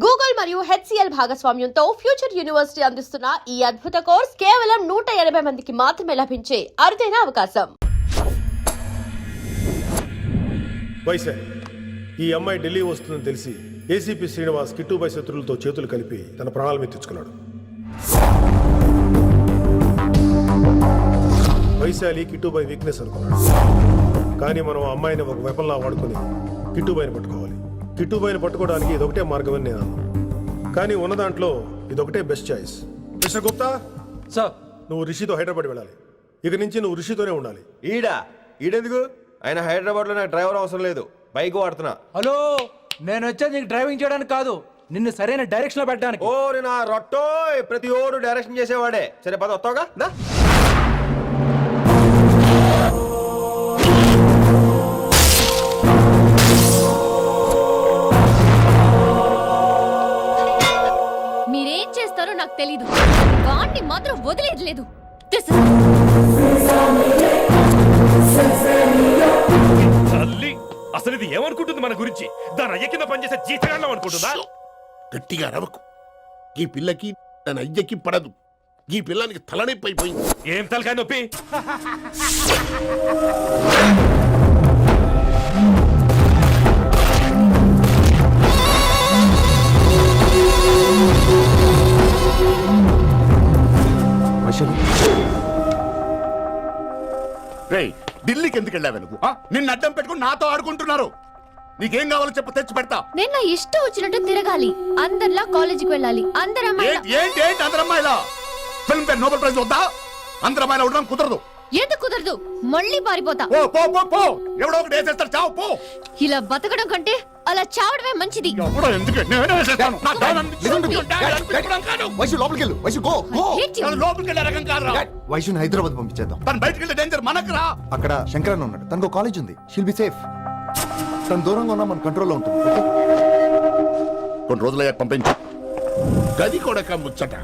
Google మరియు HCL భాగస్వామ్యంతో future university అందిస్తున్న ఈ అద్భుత కోర్స్ కేవలం 180 మందికి మాత్రమే లభించే అరుదైన అవకాశం. వైసే ఈ అమ్మాయి ఢిల్లీ వస్తుందని తెలిసి ఏసీపీ శ్రీనివాస్ కిట్టుబాయ్ శత్రులతో చేతులు కలిపి తన ప్రాణాల మీద తెచ్చుకున్నాడు. వైశాలి కిట్టుబాయ్ వీక్నెస్ అనుకున్నాడు. కానీ మనం ఆ అమ్మాయిని ఒక వెపన్లా వాడుకొని కిట్టుబాయిని పట్టుకోవాలి. కిట్టుబాయిని పట్టుకోవడానికి ఇదొకటే మార్గం అని నేను అన్నాను. కానీ ఉన్న దాంట్లో ఇదొకటే best choice. Mister Gupta sir, నువ్వు రిషితో హైదరాబాద్ వెళ్ళాలి. ఇక నుంచి నువ్వు రిషితోనే ఉండాలి. ఈడెందుకు? ఆయన హైదరాబాద్లో నాకు డ్రైవర్ అవసరం లేదు, బైక్ వాడుతున్నా. హలో, నేను వచ్చేది నీకు డ్రైవింగ్ చేయడానికి కాదు, నిన్ను సరైన డైరెక్షన్ లో పెట్టడానికి. ఓ నా రొట్టో, ప్రతి ఓడు డైరెక్షన్ చేసేవాడే. సరే పద, వస్తావుగా. మీరేం చేస్తారో నాకు తెలీదు, వాడిని మాత్రం వదిలేదు లేదు. తల్లి అసలు ఇది ఏమనుకుంటుంది మన గురించి? దాని అయ్య కింద పనిచేసే జీతగాళ్ళం అనుకుంటుందా? గట్టిగా రవకు. ఈ పిల్లకి తన అయ్యకి పడదు. ఈ పిల్లానికి తలనొప్పి అయిపోయింది. ఏం తలకాయ నొప్పి? రేయ్, ఢిల్లీకి ఎందుకు వెళ్ళావు నువ్వు? నిన్ను అడ్డం పెట్టుకుని నాతో ఆడుకుంటున్నారు. నీకేం కావాలో చెప్పు, తెచ్చి పెడతా. నేను నా ఇష్టం వచ్చినట్టు తిరగాలి, అందరిలా కాలేజీకి వెళ్ళాలి. అందరు ఏంటి అందరు అమ్మాయిలా? ఫిల్మ్ ఫేర్ నోబెల్ ప్రైజ్ వద్దా? అందరు అమ్మాయిలా ఉండడం కుదరదు. ఎందుకు కుదరదు? మళ్ళీ పారిపోతా. పో పో పో పో. ఎవడో ఒకటి వేసేస్తాడు, చావు పో. ఇలా బతకడం కంటే అలా చావడమే మంచిది. ఎవడో ఎందుకు? నేనే వేసేస్తాను. నా దాని వైశు లోపలికి వెళ్ళు. Vaishu go go. లోపలికి వెళ్ళే రకం కాదురా. వైశుని హైదరాబాద్ పంపించేద్దాం. తను బయటికి వెళ్ళే డేంజర్ మనకు రా. అక్కడ శంకరన్న ఉన్నాడు, తనకు కాలేజ్ ఉంది. She'll be safe. తను దూరంగా ఉన్నా మన కంట్రోల్లో ఉంటుంది. కొన్ని రోజులయ్యాక పంపించు. గది కూడా ముచ్చట.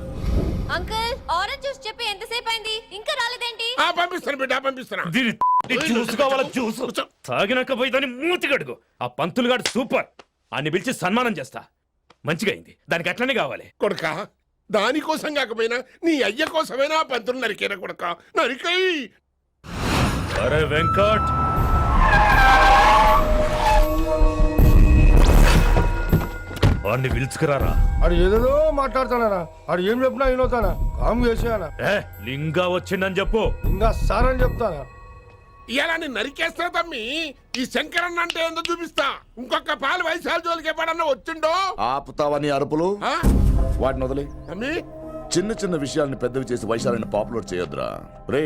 అంకుల్, ఆరెంజ్ జ్యూస్ చెప్పి ఎంతసేపు అయింది, ఇంకా రాలేదేంటి? పంపిస్తాను బిడ్డ, పంపిస్తాను. జ్యూస్ కావాలా? జ్యూస్ తాగినాక పోయి దాన్ని మూతి కడుగు. ఆ పంతులు గాడు సూపర్, అన్ని పిలిచి సన్మానం చేస్తా. మంచిగా అయింది, దానికి అట్లనే కావాలి. కొడుక, దానికోసం కాకపోయినా నీ అయ్య కోసమైనా పంతులు నరికేనా కొడుక? నరికై. అరే వెంకట్, వాడిని పిలుచుకురారా. ఆడు ఏదేదో మాట్లాడతానా? ఆడు ఏం చెప్పినా వినోతానా? కామ్ చేసానా? లింగా వచ్చిందని చెప్పు. ఇంకా సార్ అని చెప్తానా? ఇలా నేను నరికేస్తా తమ్మి. ఈ శంకరన్న అంటే ఏందో చూపిస్తా. ఇంకొక పాలు వయసాల జోలికి ఎప్పుడన్నా వచ్చిండో ఆపుతావని అరుపులు. వాటిని వదిలే తమ్మి. చిన్న చిన్న విషయాలను పెద్దవి చేసి వైశాలని పాపులర్ చేయొద్దురా. రే,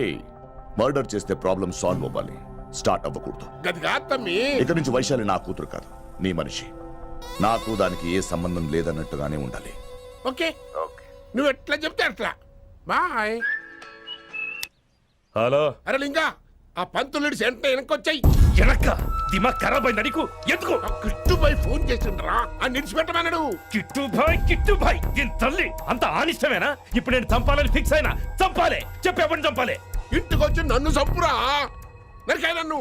మర్డర్ చేస్తే ప్రాబ్లం సాల్వ్ అవ్వాలి, స్టార్ట్ అవ్వకూడదు. గది కాదు తమ్మి. ఇక నుంచి వైశాలి నా కూతురు కాదు, నీ మనిషి. నాకు దానికి ఏ సంబంధం లేదన్నట్టుగానే ఉండాలి. ఓకే, నువ్వు ఎట్లా చెప్తే అట్లా. బాయ్. హలో. అరే లింగా, ఆ పంతులుడి సెంటర్ వెనకొచ్చాయి. వెనక్క దిమాగ్ ఖరాబ్ అయింది నీకు. ఎందుకు? కిట్టుబాయ్ ఫోన్ చేసిండ్రా, ఆ నిడిచిపెట్టమన్నాడు. కిట్టుబాయ్ దీని తల్లి అంత ఆనిష్టమేనా? ఇప్పుడు నేను చంపాలని ఫిక్స్ అయినా. చంపాలే, చెప్పేపని చంపాలే. ఇంటికొచ్చి నన్ను చంపురా. నరికాయ నన్ను.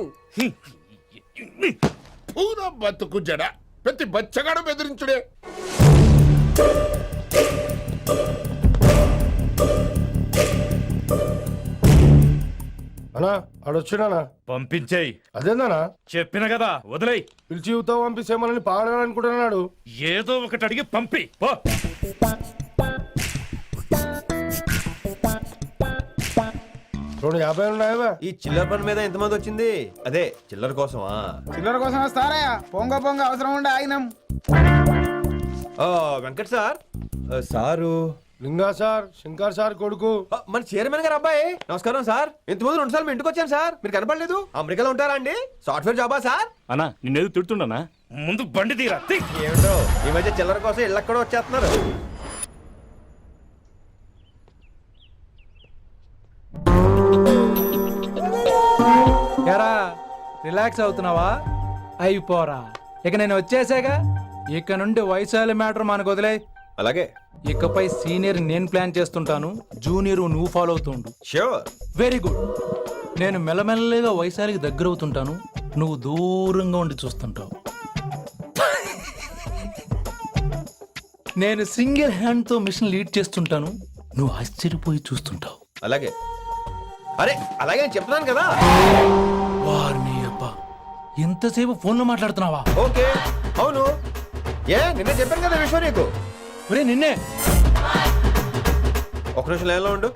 పూర బతుకు జడ, ప్రతి బచ్చగాడు బెదిరించుడే. అన్నా ఆడొచ్చినానా? పంపించేయి. అదేందనా? చెప్పిన కదా, వదిలేయ్. పిలిచి యువత పంపిస్తేమని పాడాలనుకుంటున్నాడు. ఏదో ఒకటి అడిగి పంపి పో. రెండు 50 ఉన్నాయా? ఈ చిల్లర పని మీద ఎంతమంది వచ్చింది? అదే చిల్లర కోసమా? చిల్లర కోసం వస్తారా? పొంగ పొంగ అవసరం ఉండే ఆగినాం. వెంకట్ సార్. సారు లింగా సార్, శంకర్ సార్ కొడుకు. మన చైర్మన్ గారు అబ్బాయి. నమస్కారం సార్. ఇంతకుముందు 2 సార్లు మీ ఇంటికి వచ్చాను సార్, మీరు కనపడలేదు. అమెరికాలో ఉంటారా అండి? సాఫ్ట్వేర్ జాబా సార్? అన్నా నిన్నేది తిడుతుండనా? ముందు బండి తీరా. ఏమిటో ఈ మధ్య చిల్లర కోసం ఇళ్ళక్కడ వచ్చేస్తున్నారు. ఎరా, రిలాక్స్ అవుతున్నావా? అయిపోరా, ఇక నేను వచ్చేసాగా. ఇక నుండి వైశాలి మ్యాటర్ మనకు వదిలే. అలాగే. ఇకపై సీనియర్ నేను ప్లాన్ చేస్తుంటాను, జూనియర్ నువ్వు ఫాలో అవుతుండు. ష్యూర్. Very good. నేను మెల్లమెల్లగా వైశాలికి దగ్గర అవుతుంటాను, నువ్వు దూరంగా ఉండి చూస్తుంటావు. నేను సింగిల్ హ్యాండ్ తో మిషన్ లీడ్ చేస్తుంటాను, నువ్వు ఆశ్చర్యపోయి చూస్తుంటావు. అలాగే అరే అలాగే నేను చెప్తున్నాను కదా. వారిని అబ్బా, ఎంతసేపు ఫోన్లో మాట్లాడుతున్నావా? ఓకే అవును, నిన్నే చెప్పాను కదా విషయం నీకు. ఒరే నిన్నే. ఒక నిమిషం లైన్లో ఉండు.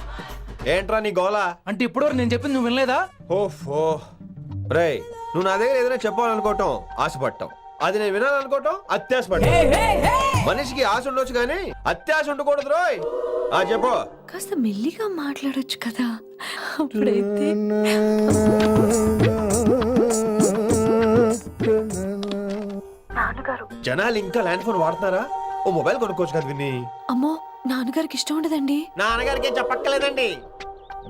ఏంట్రా నీ గోలా? అంటే ఇప్పటివరకు నేను చెప్పింది నువ్వు వినలేదా? ఓఫో రేయ్, నువ్వు నా దగ్గర ఏదైనా చెప్పాలనుకోవటం ఆశపడటం, అది నేను వినాలనుకోవటం అత్యాశపడటం. మనిషికి ఆశ ఉండొచ్చు కానీ అత్యాశ ఉండకూడదు రోయ్. చెప్పు. కాస్త మెల్లిగా మాట్లాడొచ్చు కదా, అప్పుడైతే. జనాలు ఇంకా ల్యాండ్ ఫోన్ వాడుతున్నారా? ఓ మొబైల్ కొనుక్కోవచ్చు కదా విన్ని. అమ్మో, నాన్నగారికి ఇష్టం ఉండదండి. నాన్నగారికి ఏం చెప్పక్కర్లేదండి.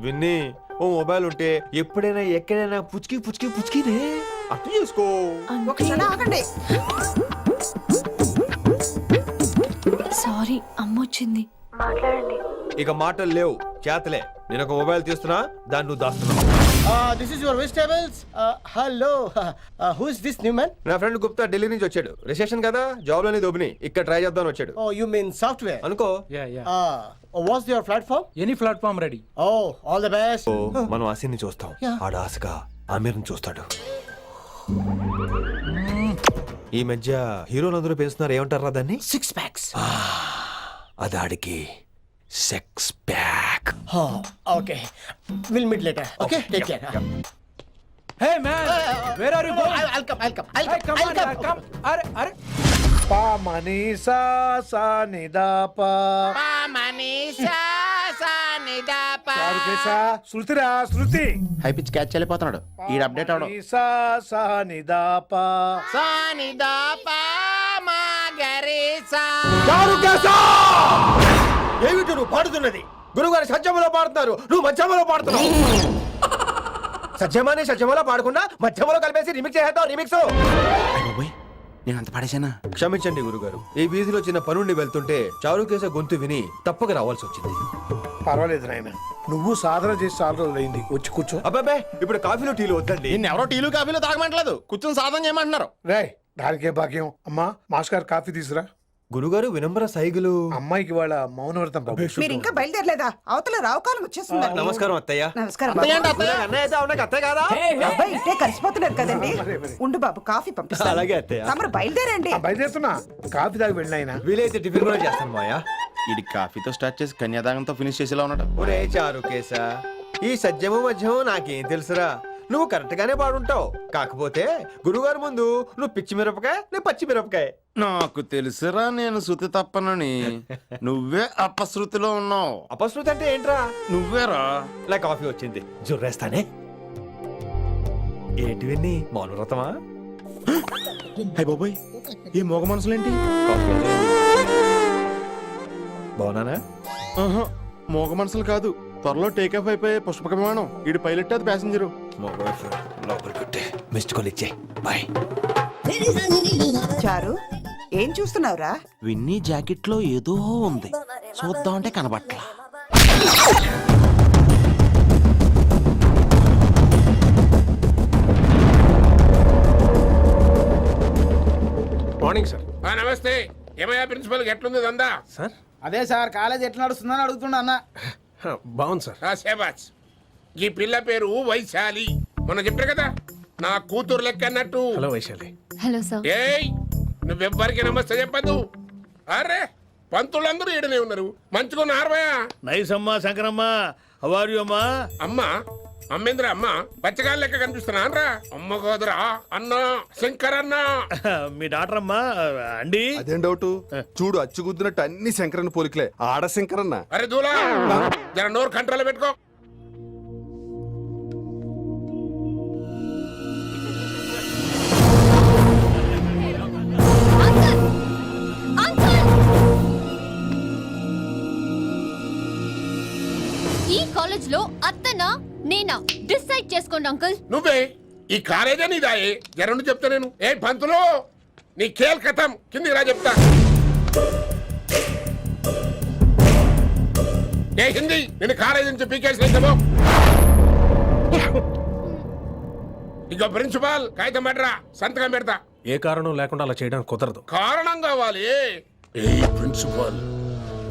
విన్ని, ఓ మొబైల్ ఉంటే ఎప్పుడైనా ఎక్కడైనా పుచ్చుకి పుచ్చుకి పుచ్చుకినే అర్థం చేసుకో. సారీ, అమ్మ వచ్చింది. ఇక మాటలు లేవు, చేతలే. నేను ఒక మొబైల్ తీస్తున్నా, దాన్ని నువ్వు దాస్తున్నావు. This is your vegetables. Hello, who is this new man? నా ఫ్రెండ్ గుప్తా ఢిల్లీ నుంచి వచ్చాడు. రిసెప్షన్ కదా, జాబ్ లోని దొబ్బిని ఇక్కడ ట్రై చేద్దామని వచ్చాడు. Oh you mean software. అనుకో. What's your platform? Any platform ready. Oh all the best. మనం ఆసిని చూస్తాం, ఆడు ఆశగా ఆమీర్ని చూస్తాడు. ఈ మధ్య హీరోలందరూ పెంచుతున్నారు, ఏమంటారా దాన్ని? 6 packs. అది ఆడికి six pack. Okay, will meet later. Okay, take care. Hey man, where are you going? I'll come. Come on, come. అరే అరే. పా మనీసా సా నిదా పా. శృతిరా శృతి. హై పిచ్ క్యాచ్ వెళ్ళిపోతున్నాడు. ఈ అప్డేట్ అవడం. మనీసా సా నిదా పా. ఏమిటి నువ్వు పాడుతున్నది? గురుగారు సత్యములో పాడుతున్నారు, నువ్వు మధ్యమలో పాడుతున్నావు. సత్యమాని సత్యములో పాడకుండా మధ్యమలో కలిపేసి రిమిక్స్ చేద్దాం. రిమిక్స్ నేను అంత పడేసానా? క్షమించండి గురుగారు, ఈ వీధిలో చిన్న పనుండి వెళ్తుంటే చారుకేశ గొంతు విని తప్పక రావాల్సి వచ్చింది. పర్వాలేదు నాయన, నువ్వు సాధన చేసి చాలా రోజులు అయింది. వచ్చి కూర్చో. అబ్బాబే, ఇప్పుడు కాఫీలు టీలు వద్దండి. నిన్న ఎవరో టీలు కాఫీలు తాగమంటలేదు, కూర్చొని సాధన చేయమంటున్నారు. రాయ్, దానికే భాగ్యం. అమ్మా, మాస్టర్ కాఫీ తీసురా. గురుగారు వినమ్ర సైగులు. అమ్మాయికి వాళ్ళ మౌనవ్రతం బాబు. మీరు ఇంకా బయలుదేరలేదా? అవతల రావుకాలం వచ్చేస్తుంది. నమస్కారం అత్తయ్య. నమస్కారం. అన్నయ్య అయితే అవునా అత్తయ్య కాదా? అబ్బాయి ఇట్టే కలిసిపోతున్నారు కదండి. ఉండు బాబు, కాఫీ పంపిస్తాను. అలాగే అత్తయ్య. తమరు బయలుదేరండి. బయలుదేరుతున్నా, కాఫీ తాగి వెళ్ళినాయన. వీలైతే టిఫిన్ కూడా చేస్తాను మాయా. ఇది కాఫీతో స్టార్ట్ చేసి కన్యాదానంతో ఫినిష్ చేసేలా ఉన్నాడు. ఒరే చారుకేశ, ఈ సత్యము మధ్యము నాకేం తెలుసురా? నువ్వు కరెక్ట్ గానే పాడుంటావు, కాకపోతే గురుగారు ముందు నువ్వు పిచ్చి మిరపకాయ, నేను పచ్చి మిరపకాయ. నాకు తెలుసురా నేను శృతి తప్పనని. నువ్వే అపశృతిలో ఉన్నావు. అపశృతి అంటే ఏంట్రా? నువ్వేరా. నా కాఫీ వచ్చింది, జుర్రేస్తానే. ఏంటి విన్ని, మౌనవ్రతమా? హై బాబోయ్, ఈ మోగ మనసులేంటి? బాగున్నానా? మోగ మనసులు కాదు, త్వరలో టేకాఫ్ అయిపోయే పుష్పక విమానం. ఈడు పైలట్, అది ప్యాసింజరు. మిస్డ్ కాల్ ఇచ్చే. బాయ్. చారు, ఏం చూస్తున్నావురా? విన్నీ జాకెట్ లో ఏదో ఉంది, చూద్దామంటే కనబట్లా. Morning sir. నమస్తే. ఏమయ్యా ప్రిన్సిపల్, ఎట్లుంది దందా? సార్ అదే సార్, కాలేజ్ ఎట్లా నడుస్తుందని అడుగుతున్నా అన్న. బాగుంది సార్. శేబాజ్. ఈ పిల్ల పేరు వైశాలి. మొన్న చెప్పారు కదా, నా కూతురు లెక్క అన్నట్టు. హలో వైశాలి. Hello sir. ఏయ్, నువ్వెవ్వరికి నమస్తే చెప్పద్దు. అరే, పంతులందరూ ఈడనే ఉన్నారు. మంచుకున్న ఆర్వయా. నైస్ అమ్మా శంకరమ్మ. హౌ ఆర్ యు అమ్మా? అమ్మా, అమ్మేంద్ర అమ్మ పచ్చగాళ్ళ లెక్క కనిపిస్తున్నా రా? అమ్మ కాదురా, అన్న శంకరన్న. మీ డాక్టర్ అమ్మా అండి. అదేం డౌట్? చూడు, అచ్చుగుద్దినట్టు అన్ని శంకరన్న పోలికలే. ఆడ శంకరన్న. అరే దూలా, జర నోరు కంట్రోల్ పెట్టుకో. ఈ కాలేజ్ లో అత్తనా నేనా డిసైడ్ చేసుకోండి అంకుల్. నువ్వే ఈ కాలేజే నీదాయే. జరండు చెప్తా నేను. ఏ పంతులు, నీ ఖేల్ కథం. కిందికి రా చెప్తా. ఏ హిందీ, నేను కాలేజ్ నుంచి పీకేసిన. ఇక ప్రిన్సిపాల్ కాగితం పెట్టరా, సంతకం పెడతా. ఏ కారణం లేకుండా అలా చేయడానికి కుదరదు. కారణం కావాలి. ఏ ప్రిన్సిపాల్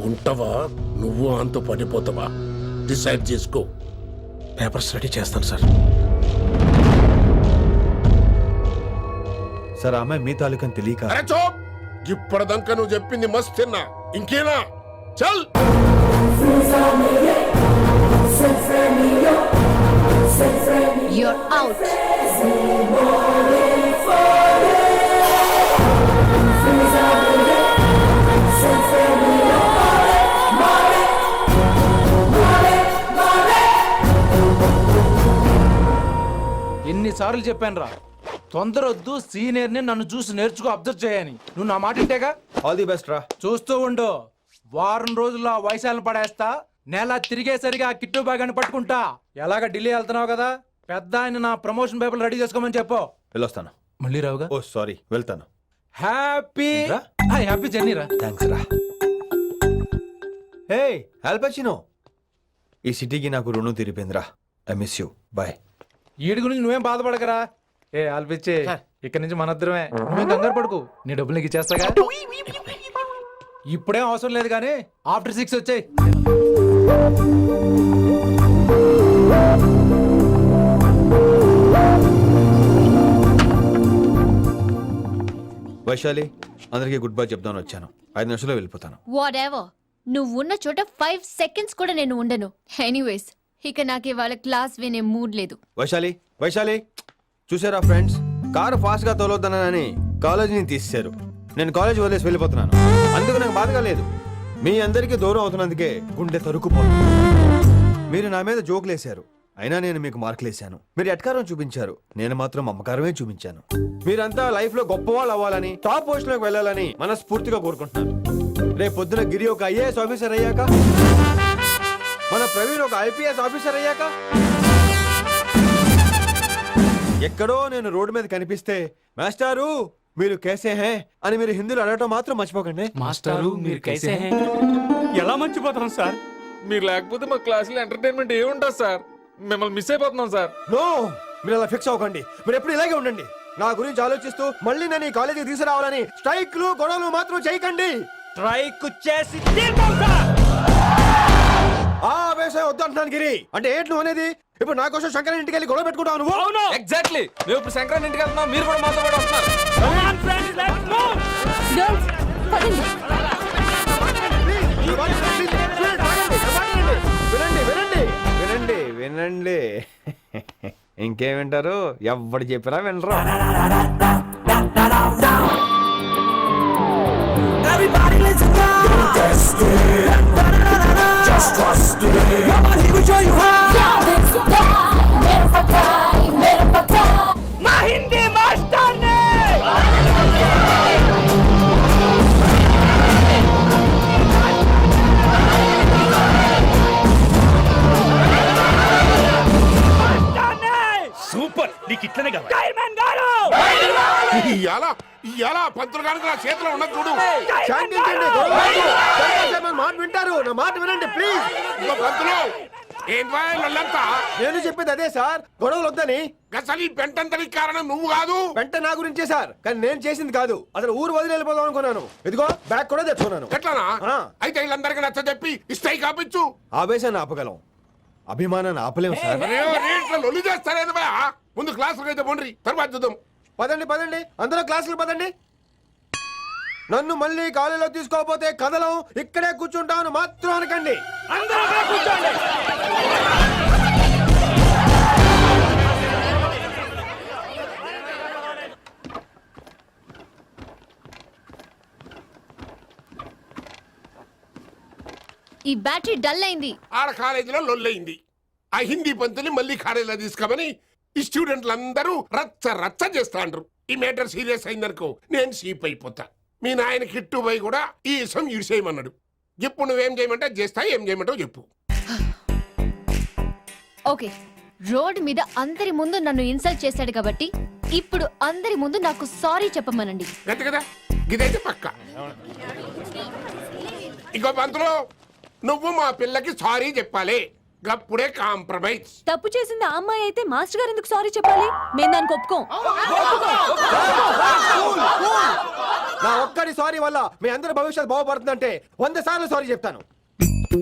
ఉంటావా నువ్వు అంత పడిపోతావా డిసైడ్ చేసుకో. పేపర్స్ రెడీ చేస్తాను సార్. సార్ అమ్మాయి మీ తాలూకని తెలియక అరే చోప్, ఇప్పటిదాకా నువ్వు చెప్పింది మస్త్ తిన్నా, ఇంకేనా? చల్. You're out. ఎన్నిసార్లు చెప్పాను రా, తొందర వద్దు, సీనియర్ని నన్ను చూసి నేర్చుకో, అబ్జర్వ్ చేయని. నువ్వు నా మాట ఇంటేగా? ఆల్ ది బెస్ట్ రా. చూస్తూ ఉండు, వారం రోజుల్లో ఆ వయసాలను పడేస్తా. నెల తిరిగేసరిగా ఆ కిట్టు బాగాన్ని పట్టుకుంటా. ఎలాగ ఢిల్లీ వెళ్తున్నావు కదా, పెద్ద ఆయన నా ప్రమోషన్ పేపర్లు రెడీ చేసుకోమని చెప్పు. వెళ్ళొస్తాను. మళ్ళీ రావుగా? ఓ సారీ, వెళ్తాను. హ్యాపీ ఏంట్రా? హ్యాపీ జర్నీ రా. థ్యాంక్స్ రా. హే ఆల్పచినో, ఈ సిటీకి నాకు రుణం తీరిపోయిందిరా. I miss you. బాయ్. వీడి గురించి నువ్వేం బాధపడకరా. ఏ ఆల్పిచ్చే, ఇక్కడి నుంచి మనద్దరమే. నువ్వేం కంగారు పడుకు, నీ డబ్బులు నీకు ఇచ్చేస్తాగా. ఇప్పుడేం అవసరం లేదు కానీ ఆఫ్టర్ 6 వచ్చాయి. వైశాలి, అందరికీ గుడ్ బై చెప్దామని వచ్చాను. 5 నిమిషాల్లో వెళ్ళిపోతాను. What ever. నువ్వు ఉన్న చోట 5 సెకండ్స్ కూడా నేను ఉండను. ఎనీవేస్, ఇక నాకు ఇవాళ క్లాస్ వినే మూడ్ లేదు. వైశాలి, వైశాలి, చూసారా ఫ్రెండ్స్, కారు ఫాస్ట్ గా తోలొద్దనని కాలేజీని తీసేశారు. నేను కాలేజ్ వదిలేసి వెళ్ళిపోతున్నాను. అందుకు నాకు బాధగా లేదు. మీ అందరికీ దూరం అవుతున్నందుకే గుండె తరుక్కుపోతుంది. మీరు నా మీద జోకులు వేశారు, అయినా నేను మీకు మార్కులు వేశాను. మీరు ఎట్కారం చూపించారు, నేను మాత్రం అమ్మకారమే చూపించాను. మీరంతా లైఫ్ లో గొప్పవాళ్ళు అవ్వాలని, టాప్ పొజిషన్ లోకి వెళ్ళాలని మనస్ఫూర్తిగా కోరుకుంటున్నాను. రేపు పొద్దున గిరి ఒక ఐఏఎస్ ఆఫీసర్ అయ్యాక, మన ప్రవీణ్ ఒక ఐపీఎస్ ఆఫీసర్ అయ్యాక, ఎక్కడో నేను రోడ్డు మీద కనిపిస్తే మాస్టారు మీరు కేసే హే అని మీరు హిందీలో అడగటం మాత్రం మర్చిపోకండి. మాస్టారు మీరు కైసే హై? ఎలా మర్చిపోతాం సార్? మీరు లేకపోతే మా క్లాసులో ఎంటర్టైన్మెంట్ ఏముంటుంది సార్? మిమ్మల్ని మిస్ అయిపోతున్నాం సార్. నో, మీరు అలా ఫిక్స్ అవ్వకండి. మీరు ఎప్పుడు ఇలాగే ఉండండి. నా గురించి ఆలోచిస్తూ మళ్ళీ నేను ఈ కాలేజీకి తీసుకురావాలని స్ట్రైక్లు గొడవలు మాత్రం చేయకండి. స్ట్రైక్ చేసి తీరుతాం సార్. ఆ ఆవేశం వద్దు అంటున్నాను గిరి. అంటే ఏంటి నువ్వు అనేది? ఇప్పుడు నా కోసం శంకర్ ఇంటికి వెళ్ళి గొడవ పెట్టుకుంటావు నువ్వు? అవును, ఎగ్జాక్ట్లీ. మేము ఇప్పుడు శంకరాన్ని ఇంటికి వెళ్తున్నాం, మీరు కూడా మాతో పాటు వస్తున్నారు. Come on, friends, let's move. Girls, పదండి. వినండి వినండి వినండి వినండి. ఇంకేం వింటారు? ఎవడు చెప్పినా వినరు. మా హిందీ మాస్టర్ నే సూపర్. నీకు ఇట్లనే కావాలి. చైర్మన్ గారు, ఇయాల పంతులు గారికి నా చేతిలో ఉన్న చూడు. శాంతించండి, గొడవ వద్దు. శంకర్ శర్మ మాట వింటారు. నా మాట వినండి ప్లీజ్. ఇదిగో పంతులు, ఏం వాళ్ళంతా నేను చెప్పేది అదే సార్, గొడవలు వద్దని. అసలు ఈ పెంటంతరికి కారణం నువ్వు కాదు. వెంట నా గురించే సార్, కానీ నేను చేసింది కాదు. అసలు ఊరు వదిలి వెళ్ళిపోదాం అనుకున్నాను. ఇదిగో బ్యాగ్ కూడా తెచ్చుకున్నాను. ఎట్లానా? ఆ. అయితే వీళ్ళందరికీ నచ్చ చెప్పి ఇస్తాయి కాపించు. ఆవేశాన్ని ఆపగలం, అభిమానాన్ని ఆపలేము సార్. రేట్లో లొల్లి చేస్తారేది బా. ముందు క్లాసులకు అయితే పోండి, తర్వాత చూద్దాం. పదండి పదండి, అందరూ క్లాసులు పదండి. నన్ను మళ్ళీ కాలేజీలో తీసుకోకపోతే కదలం, ఇక్కడే కూర్చుంటామని మాత్రం అనకండి. అందరూ అక్కడ కూర్చోండి. ఈ బ్యాటరీ డల్ అయింది. ఆడ కాలేజీలో లొల్లయింది. ఆ హిందీ పంతుని మళ్ళీ కాలేజీలో తీసుకోమని ఈ స్టూడెంట్లందరూ రచ్చ రచ్చ చేస్తాండ్రు. ఈ మేటర్ సీరియస్ అయిందనుకో నేను సీప్ అయిపోతా. మీ నాయన కిట్టుబాయి కూడా ఈ విషయం ఇడిసేయమన్నాడు. ఇప్పుడు నువ్వేం చేయమంటే చేస్తా, ఏం చేయమంటావు చెప్పు. ఓకే, రోడ్ మీద అందరి ముందు నన్ను ఇన్సల్ట్ చేశాడు కాబట్టి ఇప్పుడు అందరి ముందు నాకు సారీ చెప్పమనండి. గంతే కదా, ఇదైతే పక్క. ఇంకో పంతులు, నువ్వు మా పిల్లకి సారీ చెప్పాలి. గప్పుడే కాంప్రమైజ్. తప్పు చేసింది ఆ అమ్మాయి అయితే మాస్టర్ గారు ఎందుకు సారీ చెప్పాలి? మేము దానికి ఒప్పుకోం. నా ఒక్కడి సారీ వల్ల మీ అందరి భవిష్యత్తు బాగుపడుతుందంటే 100 సార్లు సారీ చెప్తాను.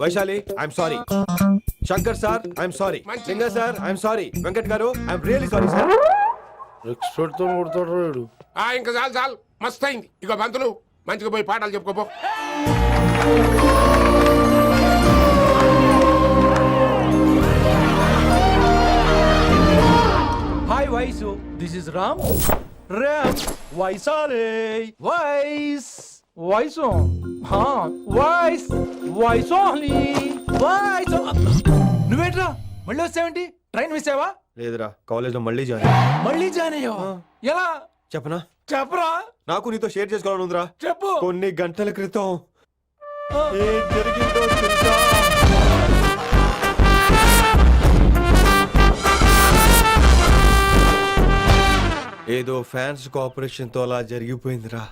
Vaishali I'm sorry. Shankar sir I'm sorry. లింగ సార్ ఐఎమ్ సారీ. వెంకట్ గారు I'm really sorry sir. Expert తో కొడతాడు. ఇంకా చాలు చాలు, మస్త్ అయింది. ఇక బంతులు మంచిగా పోయి పాఠాలు చెప్పుకోపో. Hi Vaisu, this is Ram. Ram వైసాలే వైస్ వైసు వైస్ వైసోలి వైస్. నువ్వేంట్రా మళ్ళీ వచ్చావేంటి? ట్రైన్ మిస్ అయ్యావా? లేదురా, కాలేజ్ లో మళ్ళీ జాయిన్. మళ్ళీ జాయిన్ అయ్యావా? ఎలా చెప్పనా? చెప్పరా. నాకు నీతో షేర్ చేసుకోవాలని ఉందిరా. చెప్పు. కొన్ని గంటల క్రితం ఏం జరిగిందో తెలుసా? ఏదో ఫ్యాన్స్ కోఆపరేషన్ తో అలా జరిగిపోయిందిరా.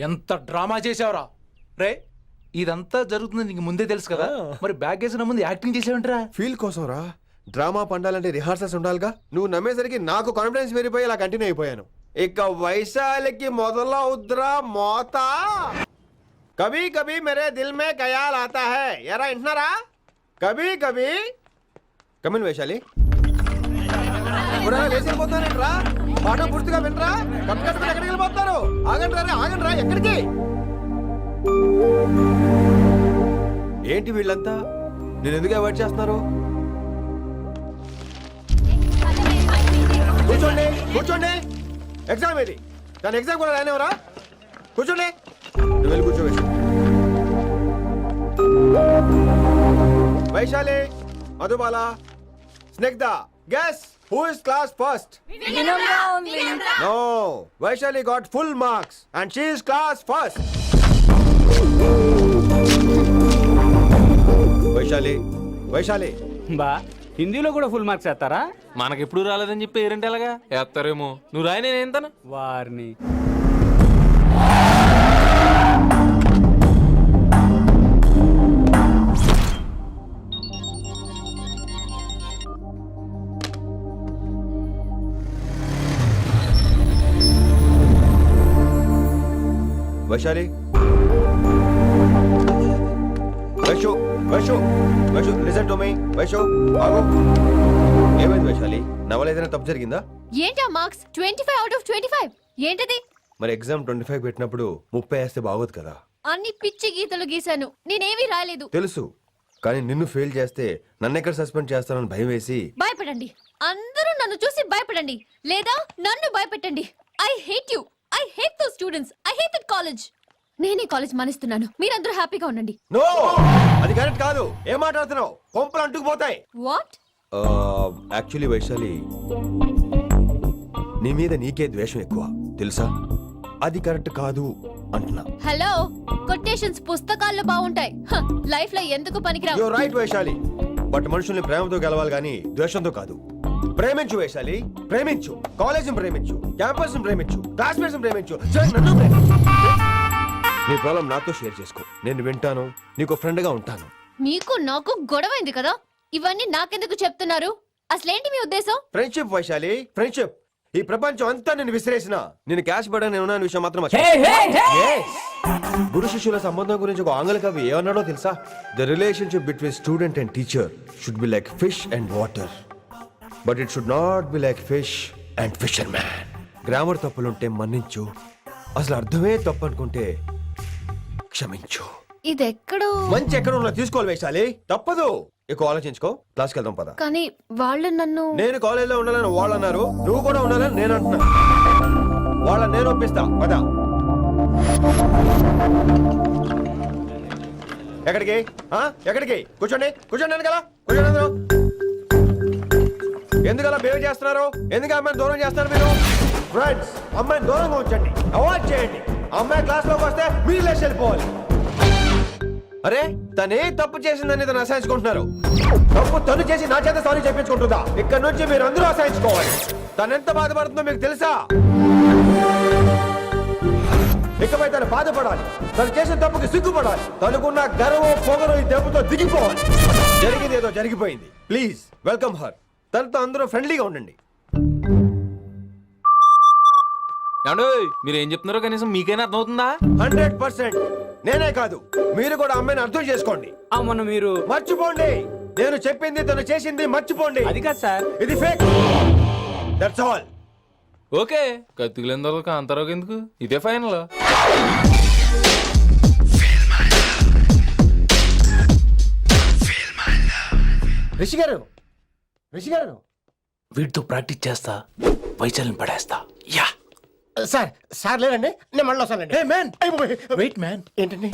ఎంత డ్రామా చేసావురా రే. ఇదంతా జరుగుతుంది నీకు ముందే తెలుసు కదా, మరి బ్యాగ్ వేసిన ముందు యాక్టింగ్ చేసావంటరా? ఫీల్ కోసం రా. డ్రామా పండాలంటే రిహార్సల్స్ ఉండాలిగా. నువ్వు నమ్మేసరికి నాకు కాన్ఫిడెన్స్ పెరిగిపోయి ఇలా కంటిన్యూ అయిపోయాను. ఇక వైశాలికి మొదలవుద్రా మోత. కభీ కభీ మేరే దిల్ మే ఖయాల్ ఆతా హై. ఎరా ఇంటున్నారా? కభీ కభీ కమిన్ వైశాలి. లేచిపోతానంట్రా, పాఠం పూర్తిగా వినరా? కట్టుకట్టుకుని ఎక్కడికి వెళ్ళిపోతారు? ఆగండి రా, ఆగండి రా. ఎక్కడికి? ఏంటి వీళ్ళంతా? నేను ఎందుకు అవాయిడ్ చేస్తున్నారు? కూర్చోండి కూర్చోండి. ఎగ్జామ్ ఏది? దాని ఎగ్జామ్ కూడా రానివరా? కూర్చోండి. నువ్వు వెళ్ళి కూర్చో Vaishali, Madhubala, Snigdha. Guess who is class first? No, Vaishali got full marks and she is class first. Vaishali. బా హిందీలో కూడా ఫుల్ మార్క్స్ వేస్తారా? మనకెప్పుడు రాలేదని చెప్పి ఏరంటే ఎలాగా వేస్తారేమో. నువ్వు రాయి, నేను ఏంతను వారిని. Vaishali, Vaishu listen to me. Vaishu ఆగు. ఏమైంది వైశాలి? నవల ఏదైనా తప్పు జరిగిందా? ఏంటా మార్క్స్? 25 out of 25 ఏంటది? మరి ఎగ్జామ్ 25 పెట్టినప్పుడు 30 వేస్తే బాగోదు కదా. అన్ని పిచ్చి గీతలు గీశాను, నేనేమీ రాలేదు. తెలుసు, కానీ నిన్ను ఫెయిల్ చేస్తే నన్నెక్కడ సస్పెండ్ చేస్తానని భయం వేసి. భయపడండి, అందరూ నన్ను చూసి భయపడండి, లేదా నన్ను భయపెట్టండి. I hate you. I hate those students. I hate that college. నేనే కాలేజ్ మానేస్తున్నాను. మీరందరూ హ్యాపీగా ఉండండి. నో, అది కరెక్ట్ కాదు. ఏం మాట్లాడుతున్నావు? కొంపలు అంటుకుపోతాయి. వాట్? యాక్చువల్లీ వైశాలి, నీ మీద నీకే ద్వేషం ఎక్కువ తెలుసా? అది కరెక్ట్ కాదు అంటున్నా. హలో, కొటేషన్స్ పుస్తకాల్లో బాగుంటాయి, లైఫ్ లో ఎందుకు పనికిరావు. You are right Vaishali, but మనుషుల్ని ప్రేమతో గెలవాలి గానీ ద్వేషంతో కాదు. ప్రేమించు వైశాలి, ప్రేమించు. కాలేజీని ప్రేమించు, క్యాంపస్ ప్రేమించు, క్లాస్మేట్స్ ప్రేమించు, నన్ను ప్రేమించు. నీ ప్రాబ్లం నాతో షేర్ చేసుకో, నేను వింటాను, నీకు ఫ్రెండ్ గా ఉంటాను. మీకు నాకు గొడవైంది కదా, ఇవన్నీ నాకెందుకు చెప్తున్నారు? అసలేంటి మీ ఉద్దేశం? Friendship Vaishali, friendship. ఈ ప్రపంచం అంతా నేను విసిరేసిన నేను క్యాష్ పడని ఉన్న విషయం మాత్రం గురు శిష్యుల సంబంధం గురించి ఒక ఆంగ్ల కవి ఏమన్నాడో తెలుసా? The relationship between student and teacher should be like fish and water, but it should not be like fish and fisherman. Grammar తప్పులుంటే మన్నించు, అసలు అర్థమే తప్పు అనుకుంటే క్షమించు. ఇది ఎక్కడో మంచి ఎక్కడ ఉన్నా తీసుకోవాలి వైశాలి, తప్పదు. ఎక్కువ ఆలోచించుకో, క్లాస్కి వెళ్దాం పద. కానీ వాళ్ళు నన్ను. నేను కాలేజీలో ఉండాలని వాళ్ళు అన్నారు, నువ్వు కూడా ఉండాలని నేను అంటున్నా. వాళ్ళని నేను ఒప్పిస్తా, పద. ఎక్కడికి? ఎక్కడికి? కూర్చోండి కూర్చోండి. కూర్చోండి అందరూ. ఎందుకలా బిహేవ్ చేస్తున్నారు? ఎందుకు అమ్మాయిని దూరం చేస్తారు మీరు? ఫ్రెండ్స్, అమ్మాయిని దూరంగా ఉంచండి, అవాయిడ్ చేయండి. అమ్మాయి క్లాస్ లోకి వస్తే మీరు లేచి వెళ్ళిపోవాలి. అరే, తనే తప్పు చేసిందని తను అసహించుకుంటున్నారు. తప్పు తను చేసి నా చేత సారీ చెప్పించుకుంటుందా? ఇక్కడ నుంచి మీరు అందరూ అసహించుకోవాలి. తను ఎంత బాధపడుతుందో మీకు తెలుసా? ఇకపై తను బాధపడాలి, తను చేసిన తప్పుకి సిగ్గుపడాలి, తనకున్న గర్వం పొగరు ఈ దెబ్బతో దిగిపోవాలి. జరిగింది ఏదో జరిగిపోయింది. Please welcome her. తనతో అందరూ ఫ్రెండ్లీగా ఉండండి. ఏమండో మీరు ఏం చెప్తున్నారో కనీసం మీకైనా అర్థమవుతుందా? 100%. నేనే కాదు, మీరు కూడా అమ్మాయిని అర్థం చేసుకోండి. మొన్న మీరు మర్చిపోండి, నేను చెప్పింది తను చేసింది మర్చిపోండి. అది కాదు సార్. ఇది ఫేక్. That's all. ఓకే, కత్తిలేని తర్వాత కాంతారావు ఎందుకు? ఇదే ఫైనల్. రిషి గారు, రిషి గారు, వీటితో ప్రాక్టీస్ చేస్తా వైశాల్యం పడేస్తా. యా సార్ సార్ లేదండి, నేను మళ్ళీ వస్తానండి. వెయిట్ మ్యాన్, ఏంటండి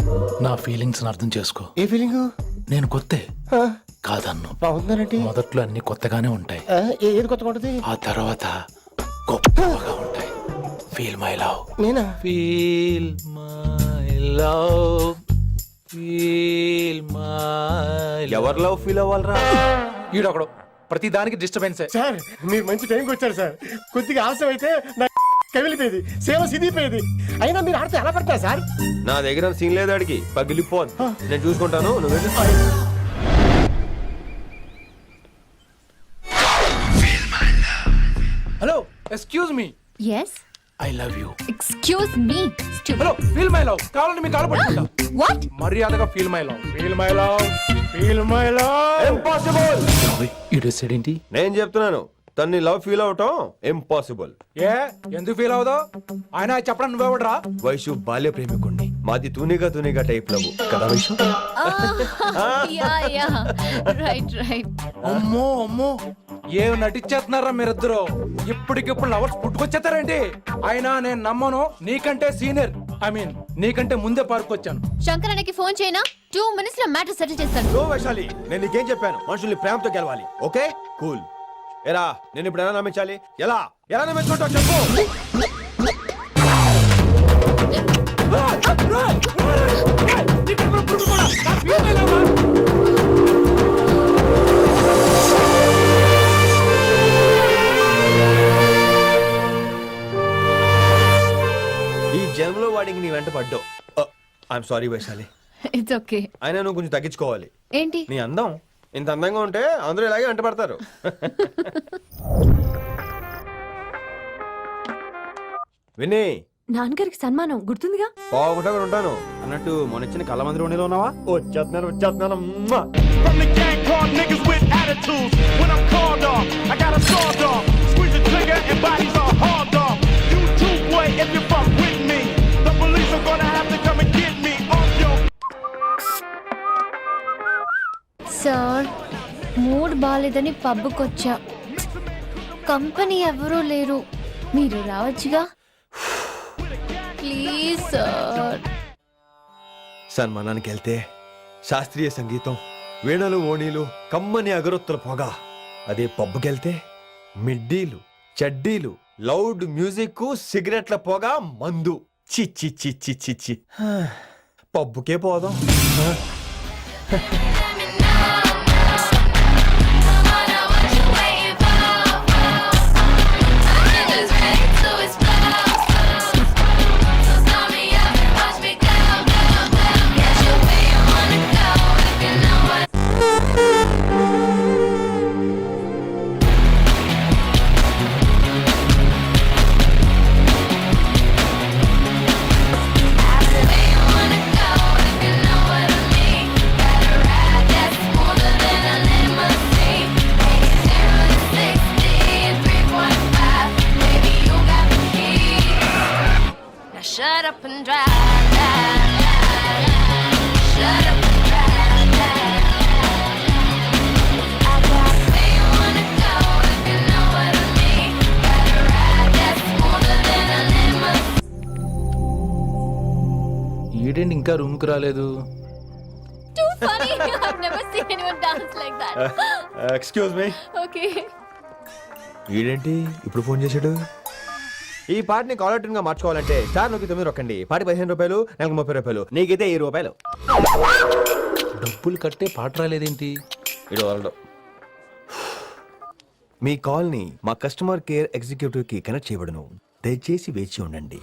నా ఫీలింగ్స్ అర్థం చేసుకో. ఏ ఫీలింగ్? నేను కొత్తే కాదన్ను. బాగుందనండి. మొదట్లో అన్ని కొత్తగానే ఉంటాయి, ఏది కొత్తగా ఉంటుంది? ఆ తర్వాత గొప్పగా ఉంటాయి. Feel my love. నేనా? Feel my love, feel my. ఎవరి లవ్ ఫీల్ అవ్వాలరా? ఈడొకడు ప్రతి దానికి డిస్టర్బెన్స్. సార్ మీరు మంచి టైంకి వచ్చారు సార్. కొద్దిగా ఆలస్యం అయితే నా కవిలిపోయేది, సేవ సిదిపోయేది. అయినా మీరు ఆడితే ఎలా పడతారు సార్? నా దగ్గర సీన్ లేదు, అడిగి పగిలిపోదు. నేను చూసుకుంటాను, నువ్వు వెళ్ళు. Hello, excuse me. Yes, I love you. Excuse me. Hello, feel my love. కావాలంటే మీ కాలు పట్టుకుంటా. వాట్? మర్యాదగా feel my love. Feel my love, feel my love. Impossible. ఇటు సైడ్ ఏంటి? నేను చెప్తున్నాను, తన్ని లవ్ ఫీల్ అవటం ఇంపాసిబుల్. ఏ ఎందుకు ఫీల్ అవుదో? ఆయన చెప్పడం నువ్వెవడరా? వైషు బాల్య ప్రేమికుణ్ణి, మాది తూనిగా టైప్ లవ్ కదా Vaishu? Yeah yeah, right right. అమ్మో అమ్మో, ఏం నటించేస్తున్నారా మీరిద్దరు? ఇప్పటికిప్పుడు లవర్స్ పుట్టుకొచ్చేస్తారేంటి? అయినా నేను నమ్మను. నీకంటే సీనియర్, ఐ మీన్ నీకంటే ముందే పార్కొచ్చాను. శంకరానికి ఫోన్ చేయనా? 2 minutes లో మ్యాటర్ సెటిల్ చేస్తాను. నో వైశాలి, నేను నీకేం చెప్పాను? మనుషుల్ని ప్రేమతో గెలవాలి. Okay cool. ఎరా నేను ఇప్పుడు ఎలా నమ్మించాలి? ఎలా ఎలా నమ్మించుకుంటావు చెప్పు. ఈ జన్మలో వాడికి నీ వెంట పడ్డావు. I'm sorry Vaishali. It's okay. అయినా నువ్వు కొంచెం తగ్గించుకోవాలి. ఏంటి? నీ అందం ఇంత అందంగా ఉంటే అందరూ ఇలాగే వెంట పడతారు. విని నాన్నగారికి సన్మానం గుర్తుందిగా? బాగుంటా కూడా ఉంటాను అన్నట్టు మొన్న ఇచ్చిన కళ్ళ మందిరం ఉండిలో ఉన్నావా? వచ్చేస్తున్నాను. మ్మా. సార్, మూడ్ బాలేదని పబ్కొచ్చా. కంపెనీ ఎవరూ లేరు, మీరు రావచ్చుగా. Please sir. సన్మానానికి వెళ్తే శాస్త్రీయ సంగీతం, వీణలు, ఓణీలు, కమ్మని అగరొత్తుల పొగ. అదే పబ్కెళ్తే మిడ్డీలు, చడ్డీలు, లౌడ్ మ్యూజిక్, సిగరెట్ల పొగ, మందు. చిచ్చి చిచ్చి చిచ్చి. పబ్బుకే పోదాం. Shut up and drive. Shut up and drive. I got where you wanna go if you know what I mean. Got a ride that's smoother than a limousine. ఈడేంటి ఇంకా రూమ్ కు రాలేదు? Too funny. I've never seen anyone dance like that. Excuse me. Okay. వీడేంటి ఇప్పుడు phone చేశాడు? ఈ పాటని caller tune గా మార్చుకోవాలంటే స్టార్ నొక్కి 9 రొక్కండి. పాటి 15 రూపాయలు, నెలకు 30 రూపాయలు, నీకైతే 7 రూపాయలు. డబ్బులు కట్టే పాట రాలేదేంటి? ఇడు వరల్డ్. మీ కాల్ ని మా కస్టమర్ కేర్ ఎగ్జిక్యూటివ్ కి కనెక్ట్ చేయబడును. దయచేసి వేచి ఉండండి.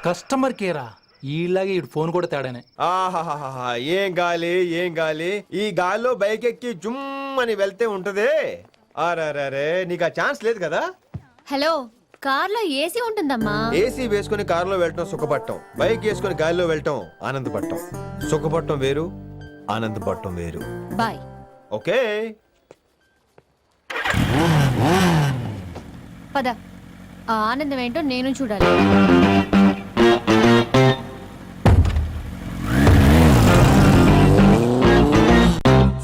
కస్టమర్ కేరా ఈలాగే ఇటు ఫోన్ కూడా తేడానే. ఆహాహాహా, ఏం గాలి ఏం గాలి. ఈ గాలిలో బైక్ ఎక్కి జుమ్ అని వెళ్తే ఉంటదే. అరే నీకు ఆ ఛాన్స్ లేదు కదా. హలో, కార్లో ఏసీ ఉంటుందమ్మా. ఏసీ వేసుకుని కారులో వెళ్ళటం సుఖపట్టం, బైక్ వేసుకుని గాలిలో వెళ్ళటం ఆనందపడటం. సుఖపట్టం వేరు, ఆనందపడటం వేరు. బాయ్. ఓకే పద, ఆ ఆనందం ఏంటో నేను చూడాలి.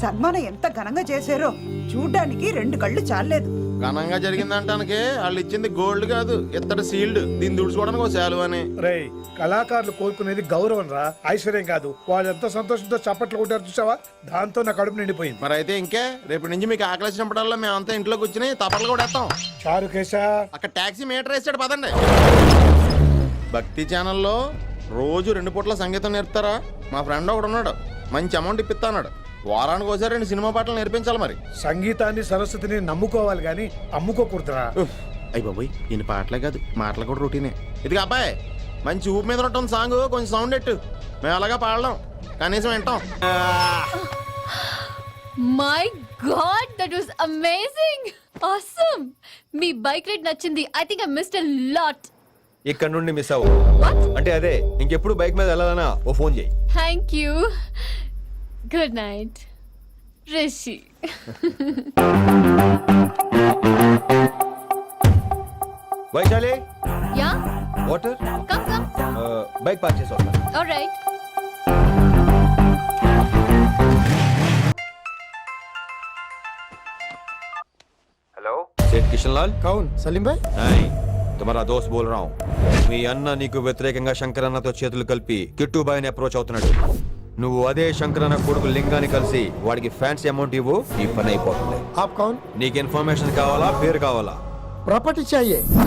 సన్మానం ఎంత ఘనంగా చేశారో చూడ్డానికి 2 కళ్ళు చాలలేదు. ఘనంగా జరిగిందంటానికి వాళ్ళు ఇచ్చింది గోల్డ్ కాదు, ఇత్తడి సీల్డ్. దీన్ని దుడుచుకోవడానికి ఒక శాలువ అని. రేయ్, కళాకారులు కోరుకునేది గౌరవం రా, ఐశ్వర్యం కాదు. వాళ్ళు ఎంతో సంతోషంతో చప్పట్లు కొట్టారు చూసావా, దాంతో నా కడుపు నిండిపోయింది. మరి అయితే ఇంకే రేపటి నుంచి మీకు ఆకలిసినప్పుడల్లా మేమంతా ఇంట్లో కూర్చుని తపలు కూడా వేస్తాం. చారుకేశా, అక్కడ టాక్సీ మీటర్ వేసాడు పదండి. భక్తి ఛానల్లో రోజు 2 పూట్ల సంగీతం నేర్పుతారా? మా ఫ్రెండ్ ఒకడు ఉన్నాడు, మంచి అమౌంట్ ఇప్పిస్తా అన్నాడు. వారానికి ఒకసారి 2 సినిమా పాటలు నేర్పించాలి. మరి సంగీతాన్ని సరస్వతిని నమ్ముకోవాలి గాని అమ్ముకోకూడదురా. అయ్యి బాబోయ్, ఈయన పాటలే కాదు మాటలు కూడా రొటీనే. ఇది అబ్బాయి మంచి ఊపు మీద ఉంటుంది సాంగ్, కొంచెం సౌండ్ ఎట్టు. మేము అలాగా పాడలేం, కనీసం వింటాం. My God, that was amazing, awesome. మీ బైక్ రైడ్ నచ్చింది. I think I missed a lot. ఇక్కడ నుండి మిస్ అవ్వు. అంటే అదే, ఇంకెప్పుడు బైక్ మీద వెళ్ళాలన్నా ఓ ఫోన్ చేయి. Thank you. Good night Rishi. Vaishali, yeah, water. Come come. Bike park చేసి వస్తాను. ఆల్రైట్. हेलो, सेठ किशन लाल. కౌన్ సలీం భాయ్? नहीं, तुम्हारा दोस्त बोल रहा हूँ. మీ అన్న నీకు వ్యతిరేకంగా శంకరన్నతో చేతులు కలిపి కిట్టుబాయిని అప్రోచ్ అవుతున్నాడు. నువ్వు అదే శంకరన్న కొడుకు లింగాన్ని కలిసి వాడికి ఫ్యాన్సీ అమౌంట్ ఇవ్వు, ఈ పని అయిపోతుంది. ఆప్ కౌన్? నీకు ఇన్ఫర్మేషన్ కావాలా, పేరు కావాలా? ప్రాపర్టీ చాయే.